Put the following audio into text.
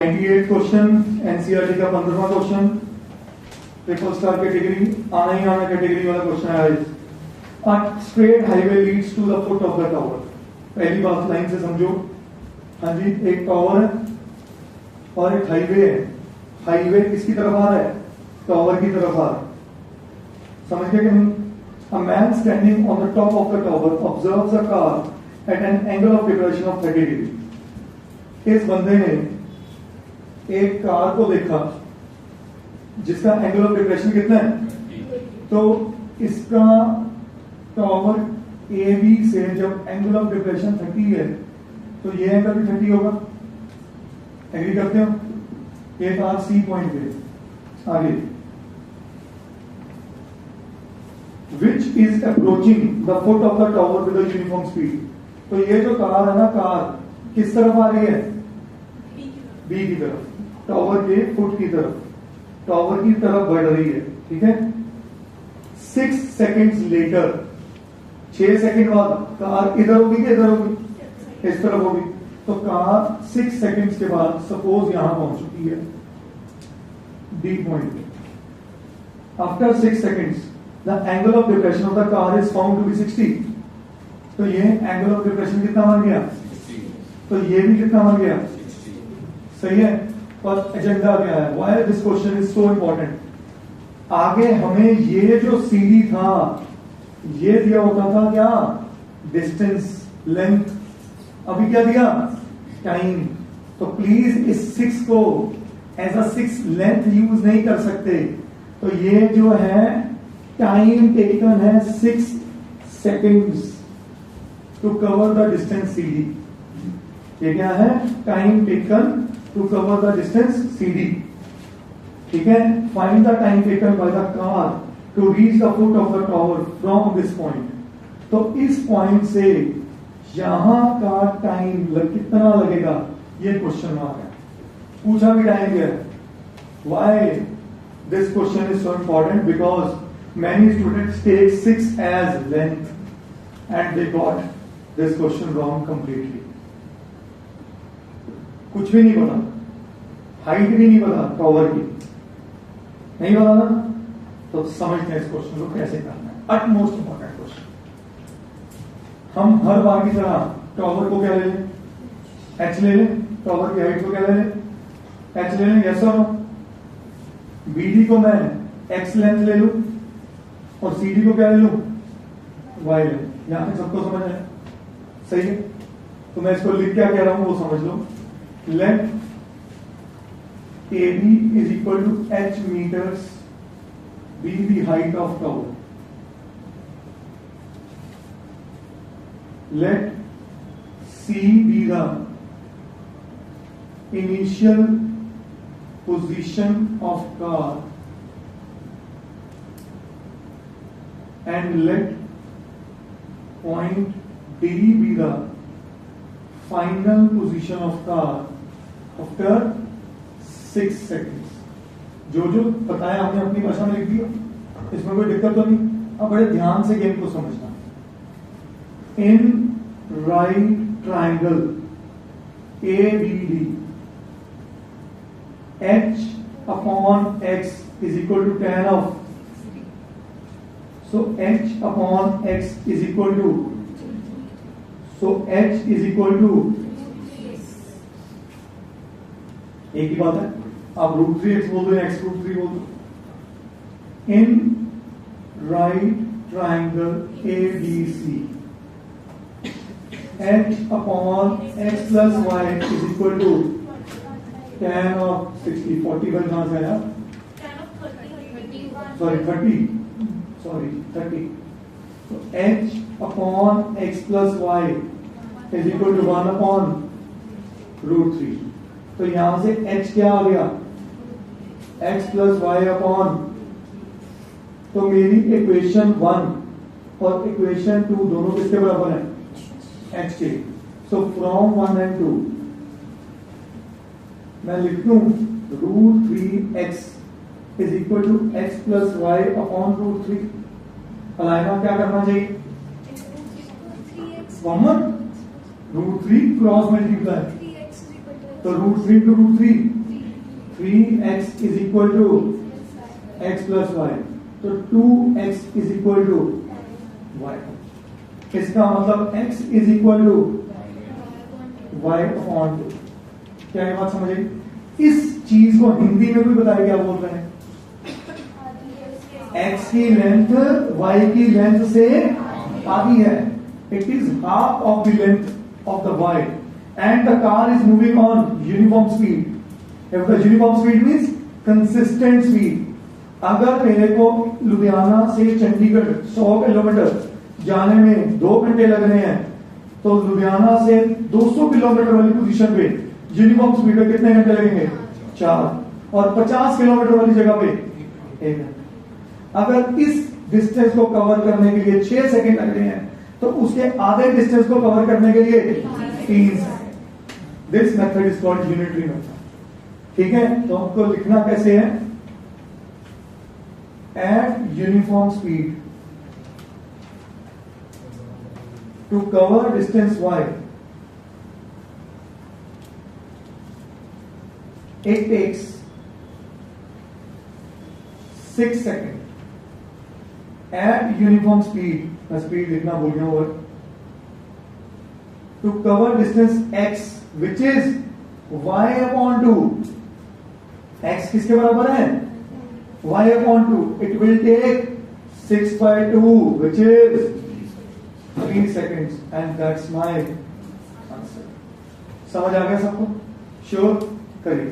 98 question NCERT का 15वां question triple star category आना ही आना कैटेगरी वाला क्वेश्चन है। A straight highway leads to the foot of the tower. पहली बात लाइन से समझो। हाँ जी, एक टावर है और एक हाईवे है। हाईवे किसकी तरफ आ रहा है? टावर की तरफ आ रहा है। समझ गए कि नहीं? A man standing on the top of the tower observes a car at an angle of depression of 30 degree। इस बंदे ने एक कार को देखा जिसका एंगल ऑफ डिप्रेशन कितना है, तो इसका टावर ए बी से जब एंगल ऑफ डिप्रेशन 30 है तो ये एंगल भी 30 होगा। एग्री करते हो? ये कार सी पॉइंट पे आगे which is approaching the foot of the tower with uniform speed. तो ये जो कार है ना, कार किस तरफ आ रही है? बी की तरफ, टावर के फुट की तरफ, टावर की तरफ बढ़ रही है। ठीक है। 6 सेकेंड्स लेटर, 6 सेकेंड बाद कार इधर होगी कि इधर होगी? इस तरफ होगी। तो कार 6 सेकेंड्स के बाद सपोज यहां पहुंच चुकी है डी पॉइंट पे। After 6 seconds the angle of depression of the car is found to be 60। तो ये एंगल ऑफ डिप्रेशन कितना बन गया? तो ये भी कितना बन गया? सही है। पर एजेंडा क्या है? Why this question is so important. आगे हमें ये जो सीडी था ये दिया होता था क्या? Distance, length. अभी क्या दिया? टाइम। तो प्लीज इस 6 को एज अ 6 लेंथ यूज नहीं कर सकते। तो ये जो है टाइम टेकन है 6 seconds to cover the distance CD. ये क्या है? Time taken to cover the distance CD. ठीक है। Find the time taken by the car to reach the foot of the tower from this point. तो इस point से यहां का टाइम कितना लगेगा? ये क्वेश्चन मार्क है। पूछा भी टाइम क्या है। Why this question is so important? Because many students take 6 as length and they got this question wrong completely। कुछ भी नहीं पता, हाइट भी नहीं पता टावर की, नहीं पता ना, तो समझते हैं इस क्वेश्चन को कैसे करना है। Utmost important question. हम हर बार की तरह टावर को क्या ले लें? एच ले लें। टावर की हाइट को क्या ले लें? एच ले लें। यस और नो? बीडी को मैं एक्स लेंथ ले लूं और सीडी को क्या ले लूं? वाई ले। यहां तक सबको समझ आया? सही है। तो मैं इसको लिख क्या कह रहा हूं वो समझ लो। Let A B is equal to H metres be the height of tower. Let C be the initial position of car and let point D be the final position of car after 6 seconds। जो बताया हमने अपनी भाषा में लिख दिया, इसमें कोई दिक्कत तो नहीं। अब बड़े ध्यान से गेम को समझना। In right triangle ABD H upon X is equal to tan of, so H upon X is equal to, so H is equal to, एक ही बात है। आप √3x बोल दो या x √3 बोल दो। In right triangle ABC H upon X plus Y is equal to tan of 60। 45 कहां से आया? सॉरी 30। तो h upon x plus y is equal to 1 upon √3। तो यहां से h क्या आ गया? x plus y upon, तो मेरी इक्वेशन 1 और इक्वेशन 2 दोनों किसके बराबर है? h के। सो फ्रॉम 1 and 2 मैं लिख दूं √3x is equal to x plus y upon √3। Alaina क्या करना चाहिए? कॉमन √3 क्रॉस मल्टीप्लाई तो √3 to √3 3x is equal to x plus Y, तो 2x is equal to y। इसका मतलब x is equal to y upon 2। क्या ये बात समझ आई? इस चीज को हिंदी में भी बताया क्या बोल रहे हैं? x की लेंथ y की लेंथ से आधी है। It is half of the length of the y and the car is moving on uniform speed. If the uniform speed means consistent speed. अगर मेरे को लुधियाना से चंडीगढ़ 100 किलोमीटर जाने में 2 घंटे लग रहे हैं, तो लुधियाना से 200 किलोमीटर वाली पोजीशन पे यूनिफॉर्म स्पीड पे कितने घंटे लगेंगे? 4। और 50 किलोमीटर वाली जगह पे 1 घंटा। अगर इस डिस्टेंस को कवर करने के लिए 6 सेकंड लग रहे हैं, तो उसके आधे डिस्टेंस को कवर करने के लिए 3 second. This method is called unitary method. ठीक है, तो हमको लिखना कैसे है? At uniform speed to cover distance y, it takes 6 seconds. At uniform speed, मैं स्पीड लिखना भूल गया और to cover distance x which is y upon 2. x किसके बराबर है? y upon 2. It will take 6/2 which is 3 seconds and that's my answer. समझ आ गया सबको? श्योर करिए।